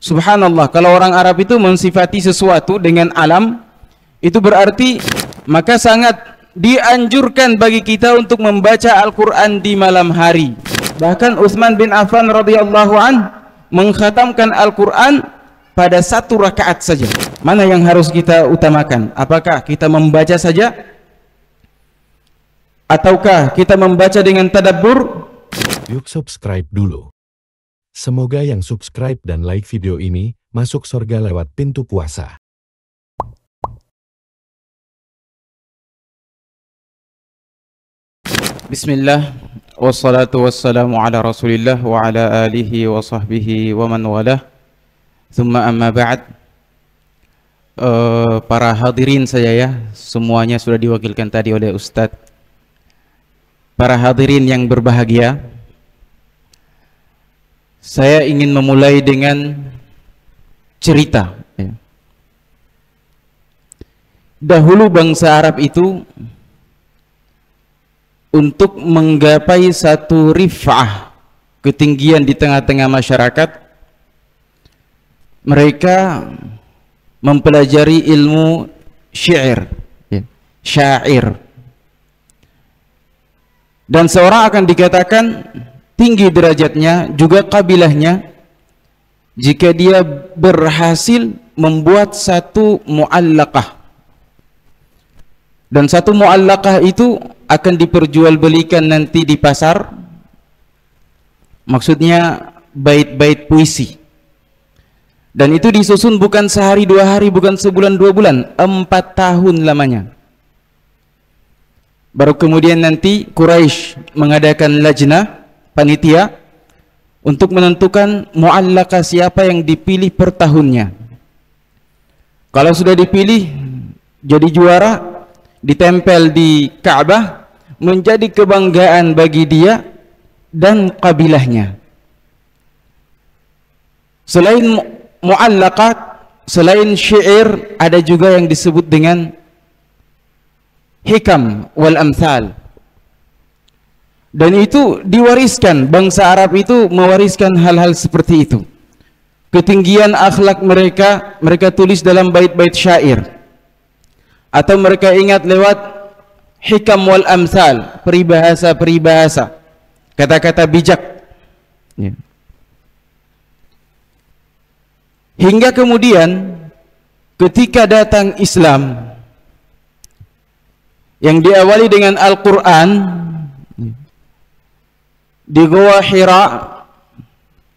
Subhanallah, kalau orang Arab itu mensifati sesuatu dengan alam, itu berarti maka sangat dianjurkan bagi kita untuk membaca Al-Quran di malam hari. Bahkan Utsman bin Affan radhiyallahu an mengkhatamkan Al-Quran pada 1 rakaat saja. Mana yang harus kita utamakan? Apakah kita membaca saja? Ataukah kita membaca dengan tadabbur? Yuk subscribe dulu. Semoga yang subscribe dan like video ini masuk surga lewat pintu puasa. Bismillah, wassalatu wassalamu ala rasulillah wa ala alihi wa sahbihi wa man walah. Thumma amma ba'd. Para hadirin saya ya, semuanya sudah diwakilkan tadi oleh Ustadz. Para hadirin yang berbahagia, saya ingin memulai dengan cerita. Dahulu bangsa Arab itu untuk menggapai satu rif'ah, ketinggian di tengah-tengah masyarakat, mereka mempelajari ilmu syair, syair. Dan seorang akan dikatakan tinggi derajatnya, juga kabilahnya, jika dia berhasil membuat satu mu'allaqah. Dan satu mu'allaqah itu akan diperjualbelikan nanti di pasar. Maksudnya bait-bait puisi. Dan itu disusun bukan sehari 2 hari, bukan sebulan 2 bulan, 4 tahun lamanya. Baru kemudian nanti Quraisy mengadakan lajnah, panitia, untuk menentukan mu'allaqah siapa yang dipilih per tahunnya. Kalau sudah dipilih jadi juara, ditempel di Ka'bah, menjadi kebanggaan bagi dia dan kabilahnya. Selain mu'allaqat, selain syair, ada juga yang disebut dengan hikam wal amthal. Dan itu diwariskan, bangsa Arab itu mewariskan hal-hal seperti itu. Ketinggian akhlak mereka, mereka tulis dalam bait-bait syair. Atau mereka ingat lewat hikam wal amthal, peribahasa-peribahasa, kata-kata bijak. Hingga kemudian ketika datang Islam yang diawali dengan Al-Quran di Gua Hira,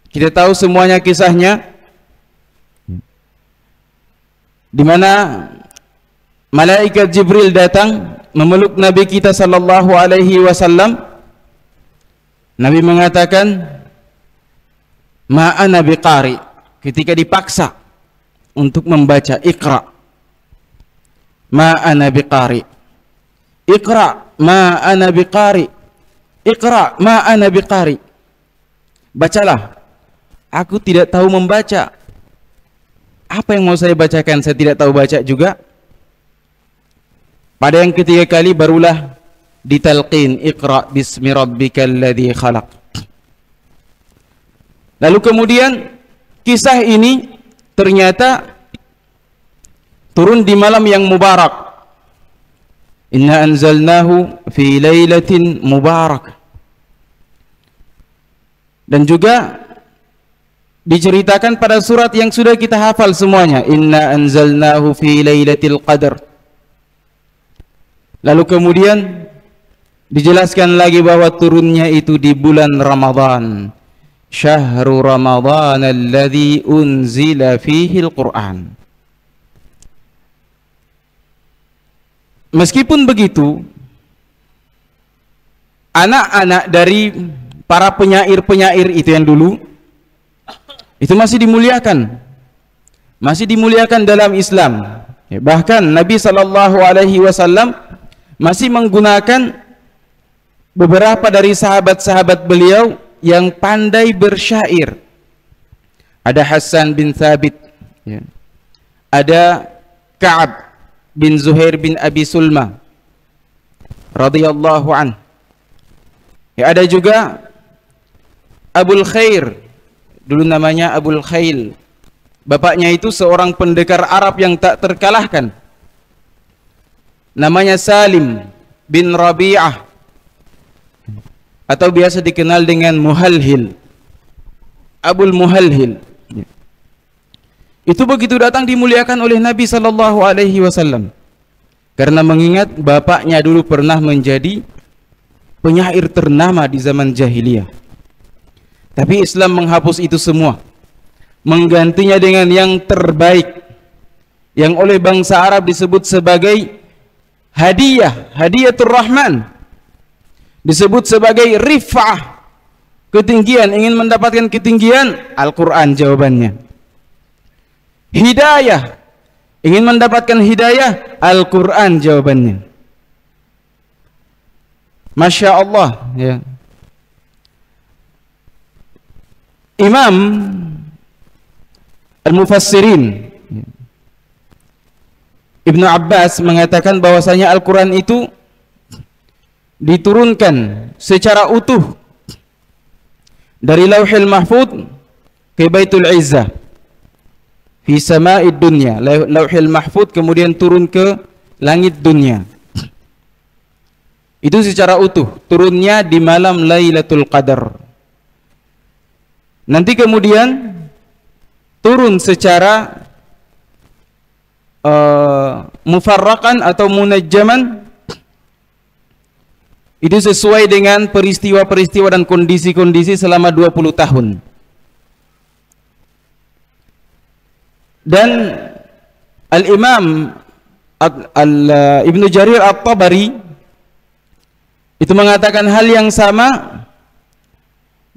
kita tahu semuanya kisahnya, di mana malaikat Jibril datang memeluk Nabi kita sallallahu alaihi wasallam. Nabi mengatakan, "Ma ana biqari," ketika dipaksa untuk membaca Iqra. "Ma ana biqari." Iqra ma ana biqari. Iqra ma ana biqari. Bacalah. Aku tidak tahu membaca. Apa yang mau saya bacakan? Saya tidak tahu baca juga. Pada yang ketiga kali barulah ditalqin, Iqra bismi rabbikal ladzi khalaq. Lalu kemudian kisah ini ternyata turun di malam yang mubarak. Inna anzalnahu fi lailatin mubarak. Dan juga diceritakan pada surat yang sudah kita hafal semuanya, Inna anzalnahu fi lailatul qadar. Lalu kemudian dijelaskan lagi bahwa turunnya itu di bulan Ramadan. Syahrul Ramadan alladzi unzila fihi al-Qur'an. Meskipun begitu, anak-anak dari para penyair-penyair itu yang dulu itu masih dimuliakan dalam Islam. Bahkan Nabi SAW masih menggunakan beberapa dari sahabat-sahabat beliau yang pandai bersyair. Ada Hasan bin Thabit, ada Ka'ab bin Zuhair bin Abi Sulma radhiyallahu an. Ada juga Abul Khair, dulu namanya Abul Khail, Bapaknya itu seorang pendekar Arab yang tak terkalahkan. Namanya Salim bin Rabi'ah, atau biasa dikenal dengan Muhalhil, Abul Muhalhil. Itu begitu datang dimuliakan oleh Nabi sallallahu alaihi wasallam karena mengingat bapaknya dulu pernah menjadi penyair ternama di zaman jahiliyah. Tapi Islam menghapus itu semua, menggantinya dengan yang terbaik, yang oleh bangsa Arab disebut sebagai hadiyatul Rahman, disebut sebagai rif'ah, ketinggian. Ingin mendapatkan ketinggian, Al-Quran jawabannya. Hidayah, ingin mendapatkan hidayah, Al-Quran jawabannya. Masya Allah, ya. Imam Al-Mufassirin Ibnu Abbas mengatakan bahwasanya Al-Quran itu diturunkan secara utuh dari Lauhil Mahfud ke Baitul Izzah fi sama'id dunya. Lauhil Mahfud kemudian turun ke langit dunia. Itu secara utuh, turunnya di malam Lailatul Qadar. Nanti kemudian turun secara mufarraqan atau munajjaman, itu sesuai dengan peristiwa-peristiwa dan kondisi-kondisi selama 20 tahun. Dan Al-Imam Ibnu Jarir At-Tabari itu mengatakan hal yang sama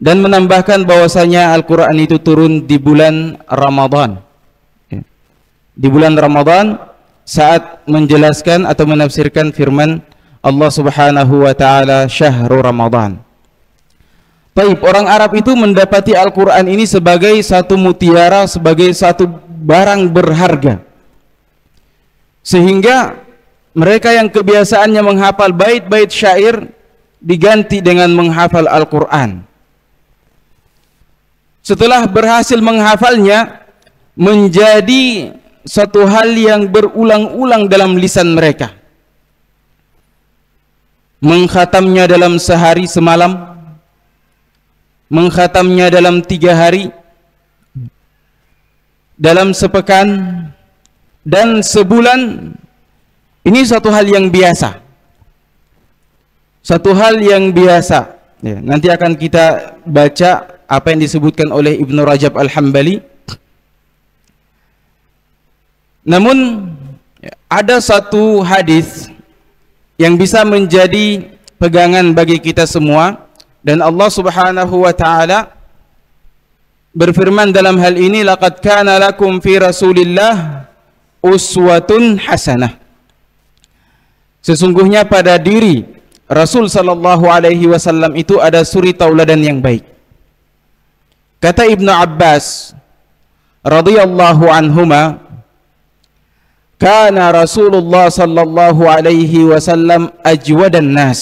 dan menambahkan bahwasanya Al-Quran itu turun di bulan Ramadan. Di bulan Ramadan saat menjelaskan atau menafsirkan firman Allah Subhanahu wa taala syahrul Ramadan. Baik, orang Arab itu mendapati Al-Quran ini sebagai satu mutiara, sebagai satu barang berharga, sehingga mereka yang kebiasaannya menghafal bait-bait syair diganti dengan menghafal Al-Quran. Setelah berhasil menghafalnya, menjadi satu hal yang berulang-ulang dalam lisan mereka. Mengkhatamnya dalam sehari semalam, mengkhatamnya dalam 3 hari, dalam sepekan, dan sebulan. Ini satu hal yang biasa. Satu hal yang biasa. Ya, nanti akan kita baca apa yang disebutkan oleh Ibnu Rajab Al-Hambali. Namun ada satu hadis yang bisa menjadi pegangan bagi kita semua, dan Allah Subhanahu wa taala berfirman dalam hal ini, laqad kana lakum fi Rasulillah uswatun hasanah. Sesungguhnya pada diri Rasul sallallahu alaihi wasallam itu ada suri tauladan yang baik. Kata Ibnu Abbas radhiyallahu anhuma, kana Rasulullah sallallahu alaihi wasallam ajwadan nas.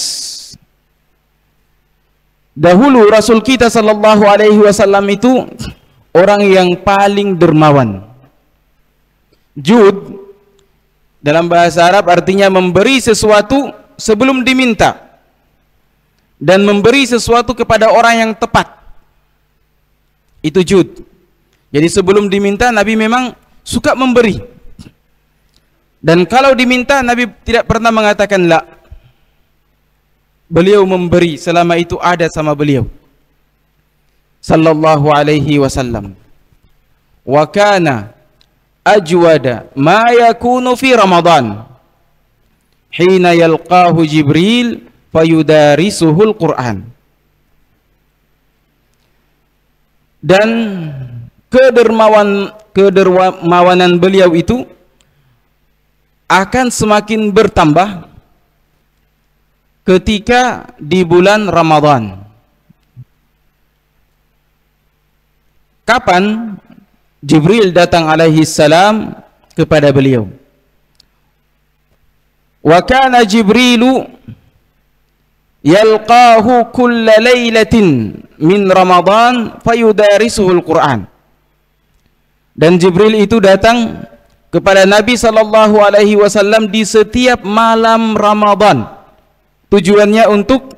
Dahulu Rasul kita sallallahu alaihi wasallam itu orang yang paling dermawan. Jud dalam bahasa Arab artinya memberi sesuatu sebelum diminta, dan memberi sesuatu kepada orang yang tepat. Itu jud. Jadi sebelum diminta Nabi memang suka memberi. Dan kalau diminta Nabi tidak pernah mengatakan la. Beliau memberi selama itu ada sama beliau sallallahu alaihi wasallam. Wa kana ajwada ma yakunu fi Ramadan hina yalqahu Jibril fayudarisuhul Quran. Dan kedermawanan beliau itu akan semakin bertambah ketika di bulan Ramadan. Kapan Jibril datang alaihi salam kepada beliau? Wa kana Jibrilu yalqahu kulla lailatin min Ramadan fayudarisuhul Quran. Dan Jibril itu datang kepada Nabi sallallahu alaihi wasallam di setiap malam Ramadan. Tujuannya untuk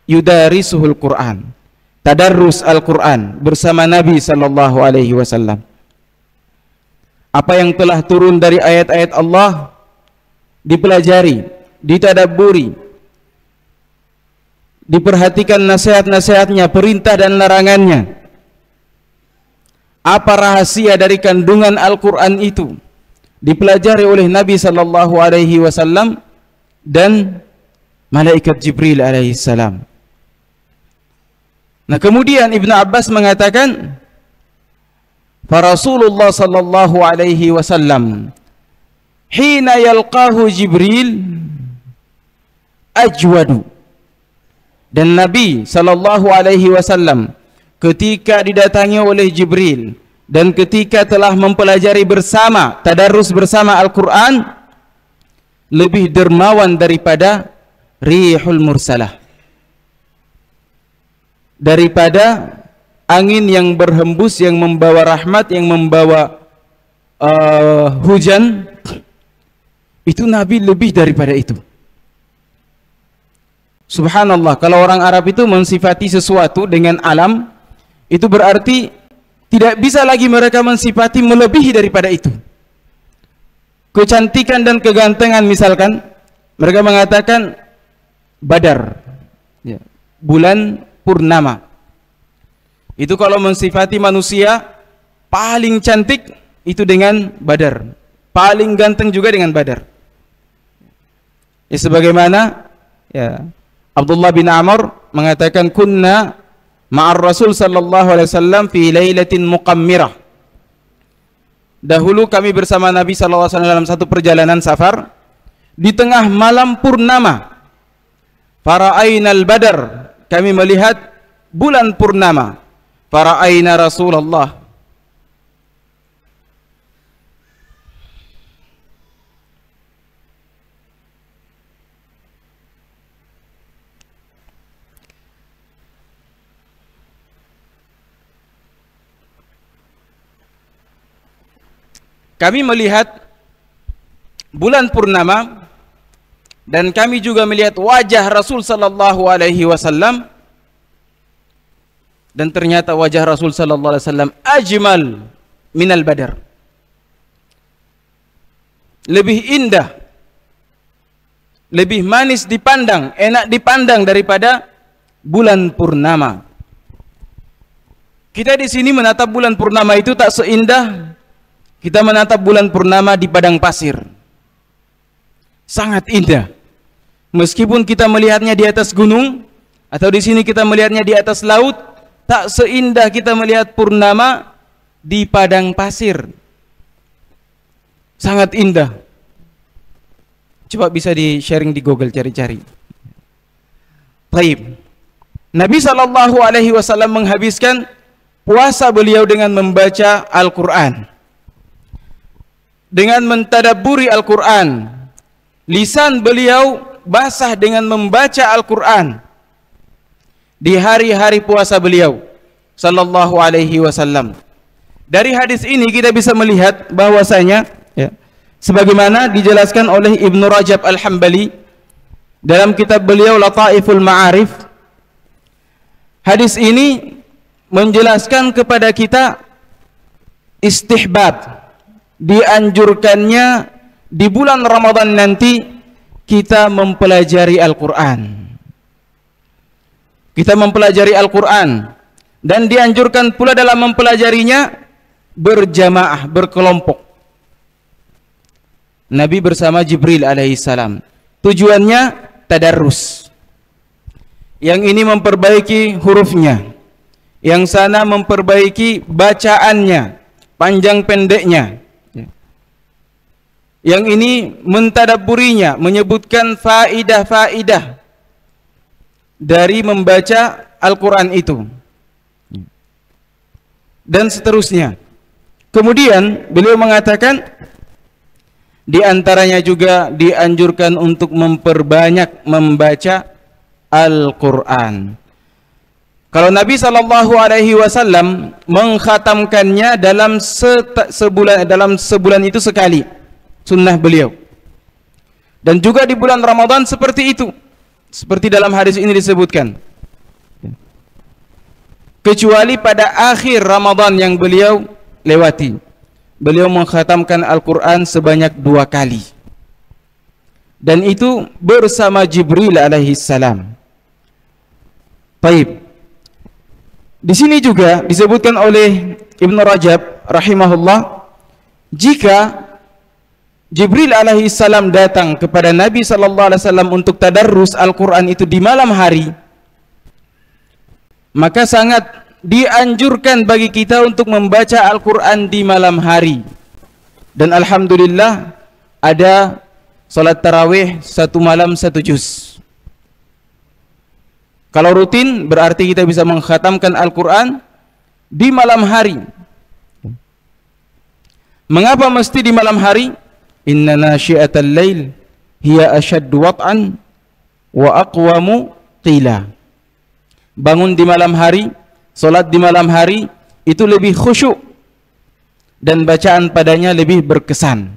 yudarisuhul Quran, tadarrus Al-Quran bersama Nabi sallallahu alaihi wasallam. Apa yang telah turun dari ayat-ayat Allah dipelajari, ditadabburi, diperhatikan nasihat-nasihatnya, perintah dan larangannya. Apa rahasia dari kandungan Al-Quran itu dipelajari oleh Nabi sallallahu alaihi wasallam dan malaikat Jibril alaihi salam. Nah, kemudian Ibnu Abbas mengatakan, Rasulullah sallallahu alaihi wasallam hina yalqahu Jibril ajwadu. Dan Nabi sallallahu alaihi wasallam ketika didatangi oleh Jibril dan ketika telah mempelajari bersama, tadarus bersama Al-Quran, lebih dermawan daripada rihul mursalah, daripada angin yang berhembus, yang membawa rahmat, yang membawa hujan. Itu Nabi lebih daripada itu. Subhanallah, kalau orang Arab itu mensifati sesuatu dengan alam, itu berarti tidak bisa lagi mereka mensifati melebihi daripada itu. Kecantikan dan kegantengan misalkan, mereka mengatakan Badar, ya, bulan purnama. Itu kalau mensifati manusia paling cantik itu dengan Badar, paling ganteng juga dengan Badar. Ya, sebagaimana ya, Abdullah bin Amr mengatakan kunna ma'ar Rasul sallallahu alaihi wasallam fi lailatin muqammirah. Dahulu kami bersama Nabi sallallahu alaihi wasallam dalam satu perjalanan safar di tengah malam purnama. Fara'ainal badar, kami melihat bulan purnama. Fara'aina Rasulullah. Kami melihat bulan purnama dan kami juga melihat wajah Rasul sallallahu alaihi wasallam, dan ternyata wajah Rasul sallallahu alaihi wasallam ajmal minal badar, lebih indah, lebih manis dipandang, enak dipandang daripada bulan purnama. Kita di sini menatap bulan purnama itu tak seindah kita menatap bulan purnama di padang pasir. Sangat indah. Meskipun kita melihatnya di atas gunung, atau di sini kita melihatnya di atas laut, tak seindah kita melihat purnama di padang pasir. Sangat indah. Coba bisa di-sharing di Google, cari-cari. Baik. Nabi sallallahu alaihi wasallam menghabiskan puasa beliau dengan membaca Al-Quran, dengan mentadabburi Al-Quran. Lisan beliau basah dengan membaca Al-Quran di hari-hari puasa beliau sallallahu alaihi wasallam. Dari hadis ini kita bisa melihat bahwasanya ya, sebagaimana dijelaskan oleh Ibnu Rajab Al-Hambali dalam kitab beliau Lataiful Ma'arif, hadis ini menjelaskan kepada kita istihbab, dianjurkannya di bulan Ramadan nanti kita mempelajari Al-Quran. Kita mempelajari Al-Quran, dan dianjurkan pula dalam mempelajarinya berjamaah, berkelompok. Nabi bersama Jibril alaihissalam. Tujuannya tadarrus. Yang ini memperbaiki hurufnya, yang sana memperbaiki bacaannya, panjang pendeknya. Yang ini mentadabburinya, menyebutkan faidah-faidah dari membaca Al-Quran itu, dan seterusnya. Kemudian beliau mengatakan di antaranya juga dianjurkan untuk memperbanyak membaca Al-Quran. Kalau Nabi SAW mengkhatamkannya dalam sebulan itu sekali, sunnah beliau. Dan juga di bulan Ramadan seperti itu, seperti dalam hadis ini disebutkan. Kecuali pada akhir Ramadan yang beliau lewati, beliau mengkhatamkan Al-Quran sebanyak 2 kali. Dan itu bersama Jibril alaihi salam. Baik. Di sini juga disebutkan oleh Ibnu Rajab rahimahullah, jika Jibril alaihi salam datang kepada Nabi sallallahu alaihi wasallam untuk tadarrus Al-Quran itu di malam hari, maka sangat dianjurkan bagi kita untuk membaca Al-Quran di malam hari. Dan alhamdulillah ada salat tarawih 1 malam 1 juz. Kalau rutin berarti kita bisa mengkhatamkan Al-Quran di malam hari. Mengapa mesti di malam hari? Inna nasyi'atal lail hiya ashaddu wat'an wa aqwamu qila. Bangun di malam hari, salat di malam hari itu lebih khusyuk dan bacaan padanya lebih berkesan.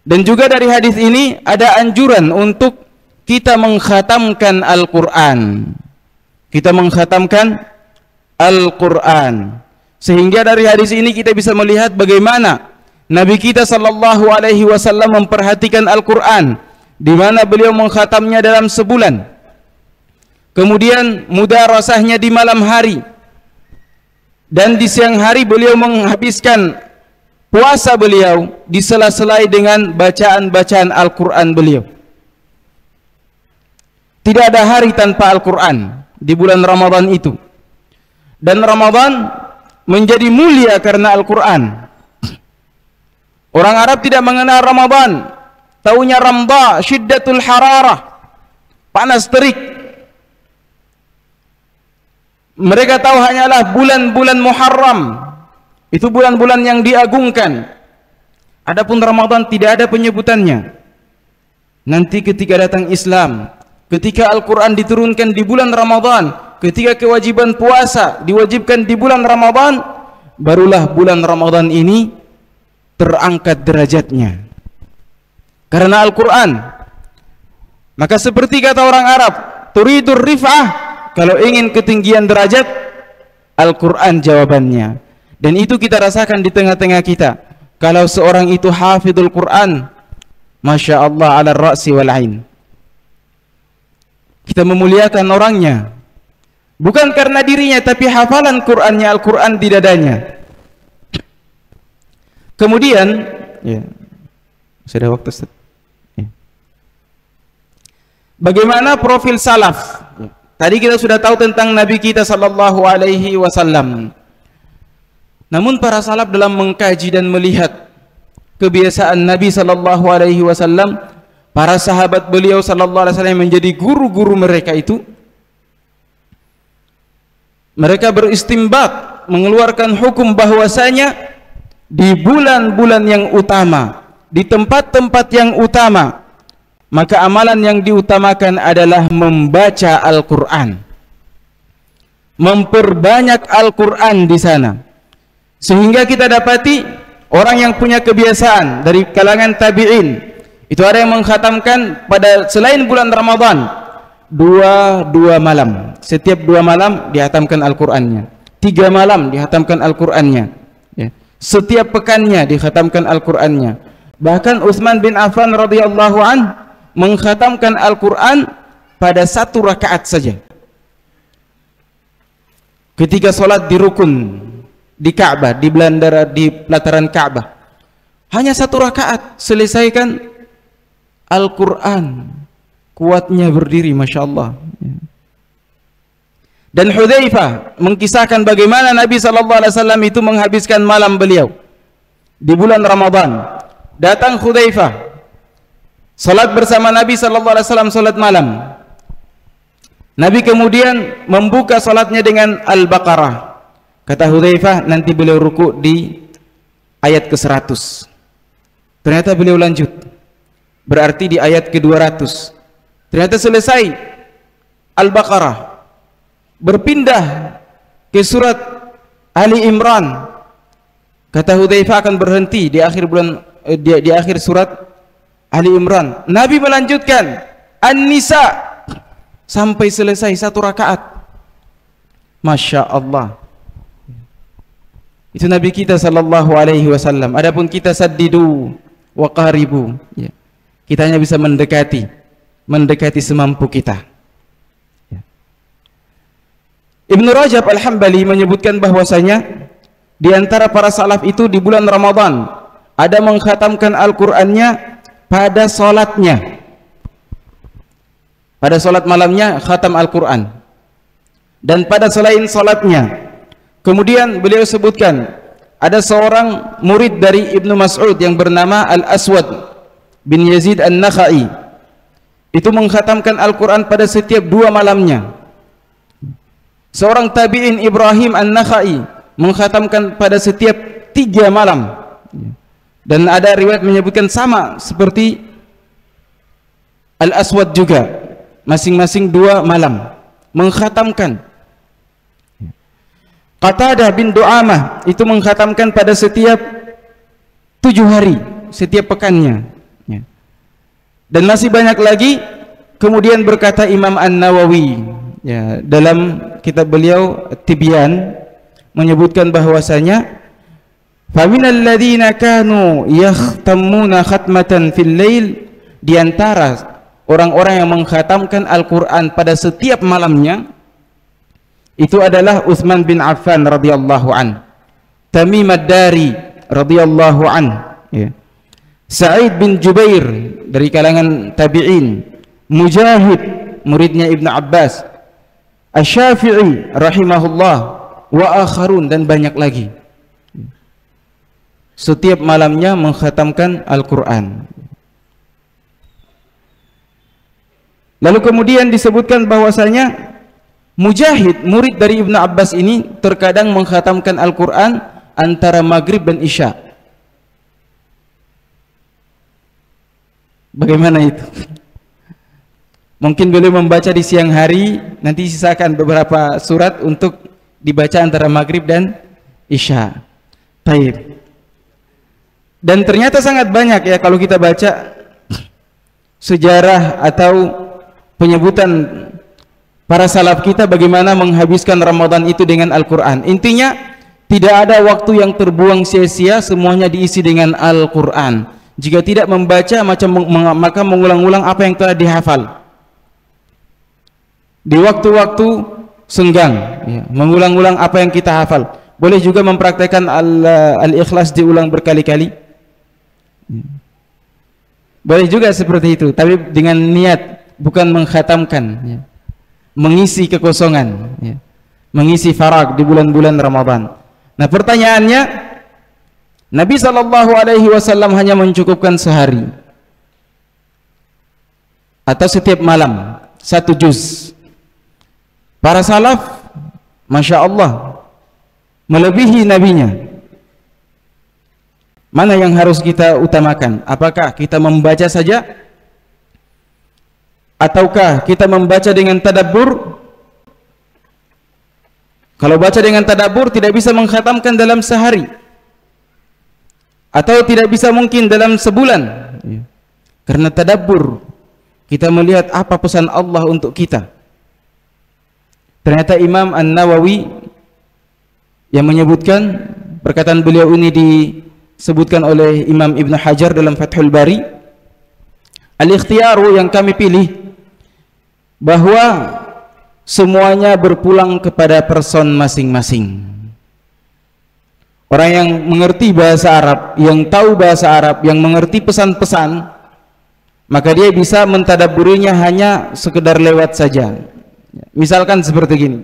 Dan juga dari hadis ini ada anjuran untuk kita mengkhatamkan Al-Quran. Kita mengkhatamkan Al-Quran. Sehingga dari hadis ini kita bisa melihat bagaimana Nabi kita sallallahu alaihi wasallam memperhatikan Al-Quran, di mana beliau mengkhatamnya dalam sebulan. Kemudian mudarasahnya di malam hari. Dan di siang hari beliau menghabiskan puasa beliau di sela-sela dengan bacaan-bacaan Al-Quran beliau. Tidak ada hari tanpa Al-Quran di bulan Ramadan itu. Dan Ramadan menjadi mulia karena Al-Quran. Orang Arab tidak mengenal Ramadan, taunya Ramda, syiddatul hararah, panas terik. Mereka tahu hanyalah bulan-bulan Muharram, itu bulan-bulan yang diagungkan. Adapun Ramadan tidak ada penyebutannya. Nanti ketika datang Islam, ketika Al-Quran diturunkan di bulan Ramadan, ketika kewajiban puasa diwajibkan di bulan Ramadan, barulah bulan Ramadan ini terangkat derajatnya karena Al-Quran. Maka seperti kata orang Arab, turidur rif'ah, kalau ingin ketinggian derajat, Al-Quran jawabannya. Dan itu kita rasakan di tengah-tengah kita. Kalau seorang itu hafidul Quran, Masya Allah ala ra'si wal ain, kita memuliakan orangnya, bukan karena dirinya, tapi hafalan Qur'annya, Al-Quran di dadanya. Kemudian, ya, sudah waktu Ustaz. Ya. Bagaimana profil salaf? Ya. Tadi kita sudah tahu tentang Nabi kita sallallahu alaihi wasallam. Namun para salaf dalam mengkaji dan melihat kebiasaan Nabi sallallahu alaihi wasallam, para sahabat beliau sallallahu alaihi wasallam menjadi guru-guru mereka itu, mereka beristimbat, mengeluarkan hukum bahwasanya di bulan-bulan yang utama, di tempat-tempat yang utama, maka amalan yang diutamakan adalah membaca Al-Quran, memperbanyak Al-Quran di sana. Sehingga kita dapati orang yang punya kebiasaan dari kalangan tabi'in, itu ada yang mengkhatamkan pada selain bulan Ramadan dua malam, setiap 2 malam dihatamkan Al-Qur'annya, 3 malam dihatamkan Al-Qur'annya, ya. Setiap pekannya dihatamkan Al-Qur'annya. Bahkan Utsman bin Affan radhiyallahu an menghatamkan Al-Qur'an pada 1 rakaat saja ketika sholat di rukun di Ka'bah, di belandara, di pelataran Ka'bah. Hanya 1 rakaat selesaikan Al-Quran. Kuatnya berdiri, Masya Allah. Dan Hudzaifah mengkisahkan bagaimana Nabi SAW itu menghabiskan malam beliau di bulan Ramadan. Datang Hudzaifah, salat bersama Nabi SAW, salat malam. Nabi kemudian membuka salatnya dengan Al-Baqarah. Kata Hudzaifah, nanti beliau ruku di ayat ke-100. Ternyata beliau lanjut, berarti di ayat ke-200. Ternyata selesai Al-Baqarah, berpindah ke surat Ali Imran, kata Hudzaifah akan berhenti di akhir di akhir surat Ali Imran. Nabi melanjutkan An-Nisa sampai selesai 1 rakaat. Masya Allah. Itu Nabi kita sallallahu alaihi wasallam. Adapun kita saddidu wa qaribu, ya. Kita hanya bisa mendekati semampu kita. Ya. Ibnu Rajab Al-Hambali menyebutkan bahwasanya di antara para salaf itu di bulan Ramadan ada mengkhatamkan Al-Qur'annya pada salatnya. Pada salat malamnya khatam Al-Qur'an. Dan pada selain salatnya. Kemudian beliau sebutkan ada seorang murid dari Ibnu Mas'ud yang bernama Al-Aswad bin Yazid An-Nakhai. Itu mengkhatamkan Al-Quran pada setiap 2 malamnya. Seorang tabi'in Ibrahim An-Nakhai mengkhatamkan pada setiap 3 malam. Dan ada riwayat menyebutkan sama seperti Al-Aswad juga, masing-masing 2 malam mengkhatamkan. Qatadah bin Du'amah itu mengkhatamkan pada setiap 7 hari, setiap pekannya, ya. Dan masih banyak lagi. Kemudian berkata Imam An-Nawawi, ya, dalam kitab beliau Tibyan, menyebutkan bahwasanya faminal ladzina kanu yakhtamuna khatmatan fil lail, di antara orang-orang yang mengkhatamkan Al-Qur'an pada setiap malamnya itu adalah Utsman bin Affan radhiyallahu an, Tamim ad-Dari radhiyallahu an, ya. Sa'id bin Jubair dari kalangan tabi'in, Mujahid muridnya Ibnu Abbas, Asy-Syafi'i rahimahullah, wa akharun, dan banyak lagi. Setiap malamnya mengkhatamkan Al-Qur'an. Lalu kemudian disebutkan bahwasanya Mujahid, murid dari Ibnu Abbas ini, terkadang mengkhatamkan Al-Quran antara maghrib dan isya. Bagaimana itu? Mungkin beliau membaca di siang hari, nanti sisakan beberapa surat untuk dibaca antara maghrib dan isya. Baik. Dan ternyata sangat banyak, ya, kalau kita baca sejarah atau penyebutan para salaf kita bagaimana menghabiskan Ramadan itu dengan Al-Quran. Intinya tidak ada waktu yang terbuang sia-sia, semuanya diisi dengan Al-Quran. Jika tidak membaca maka mengulang-ulang apa yang telah dihafal. Di waktu-waktu senggang, ya, mengulang-ulang apa yang kita hafal. Boleh juga mempraktekkan Al-Ikhlas diulang berkali-kali. Boleh juga seperti itu, tapi dengan niat, bukan mengkhatamkan, ya. Mengisi kekosongan, ya. Mengisi farag di bulan-bulan Ramadan. Nah, pertanyaannya, Nabi SAW hanya mencukupkan sehari atau setiap malam 1 juz. Para salaf, Masya Allah, melebihi nabinya. Mana yang harus kita utamakan? Apakah kita membaca saja, ataukah kita membaca dengan tadabbur? Kalau baca dengan tadabbur tidak bisa mengkhatamkan dalam sehari, atau tidak bisa mungkin dalam sebulan, ya. Karena tadabbur kita melihat apa pesan Allah untuk kita. Ternyata Imam An-Nawawi yang menyebutkan, perkataan beliau ini disebutkan oleh Imam Ibn Hajar dalam Fathul Bari, al-ikhtiyaru yang kami pilih bahwa semuanya berpulang kepada person masing-masing. Orang yang mengerti bahasa Arab, yang tahu bahasa Arab, yang mengerti pesan-pesan, maka dia bisa mentadabburinya hanya sekedar lewat saja. Misalkan seperti gini,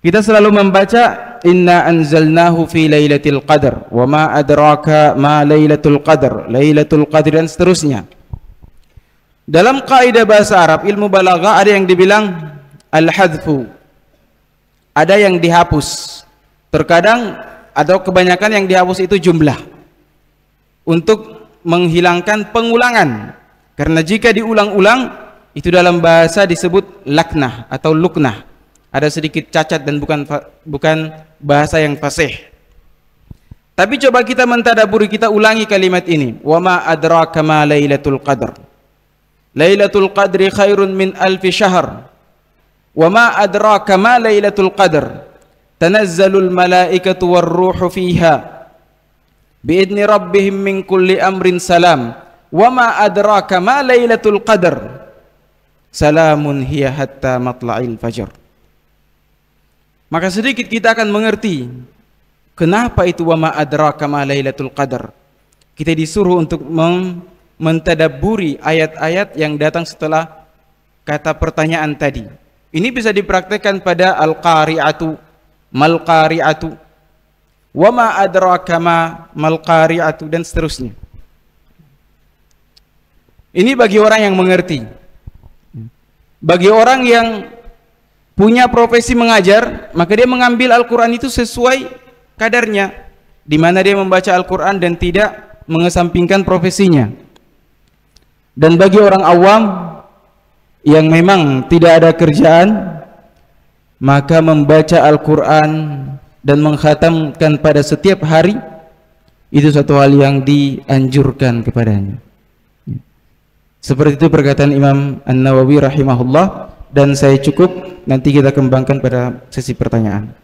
kita selalu membaca inna anzalnahu fi lailatul qadar wa ma adraka ma lailatul qadar, lailatul qadr, dan seterusnya. Dalam kaidah bahasa Arab, ilmu balaghah, ada yang dibilang al-hadfu, ada yang dihapus. Terkadang atau kebanyakan yang dihapus itu jumlah, untuk menghilangkan pengulangan. Karena jika diulang-ulang itu dalam bahasa disebut laknah atau luknah. Ada sedikit cacat dan bukan bahasa yang fasih. Tapi coba kita mentadaburi, kita ulangi kalimat ini. Wa ma adraka ma lailatul qadr. Lailatul qadri khairun min alfi syahr. Wa ma adraka ma lailatul qadr. Tanazzalul malaikatu warruhu fiha biidni rabbihim min kulli amrin salam. Wa ma adraka ma lailatul qadr. Salamun hiya hatta matla'il fajr. Maka sedikit kita akan mengerti kenapa itu wa ma adraka ma lailatul qadr. Kita disuruh untuk mentadabburi ayat-ayat yang datang setelah kata pertanyaan tadi. Ini bisa dipraktekkan pada al-qari'atu, mal qari'atu, wa ma adraka ma mal qari'atu, dan seterusnya. Ini bagi orang yang mengerti. Bagi orang yang punya profesi mengajar, maka dia mengambil Al-Quran itu sesuai kadarnya, di mana dia membaca Al-Quran dan tidak mengesampingkan profesinya. Dan bagi orang awam yang memang tidak ada kerjaan, maka membaca Al-Quran dan mengkhatamkan pada setiap hari itu satu hal yang dianjurkan kepadanya. Seperti itu perkataan Imam An-Nawawi rahimahullah, dan saya cukup, nanti kita kembangkan pada sesi pertanyaan.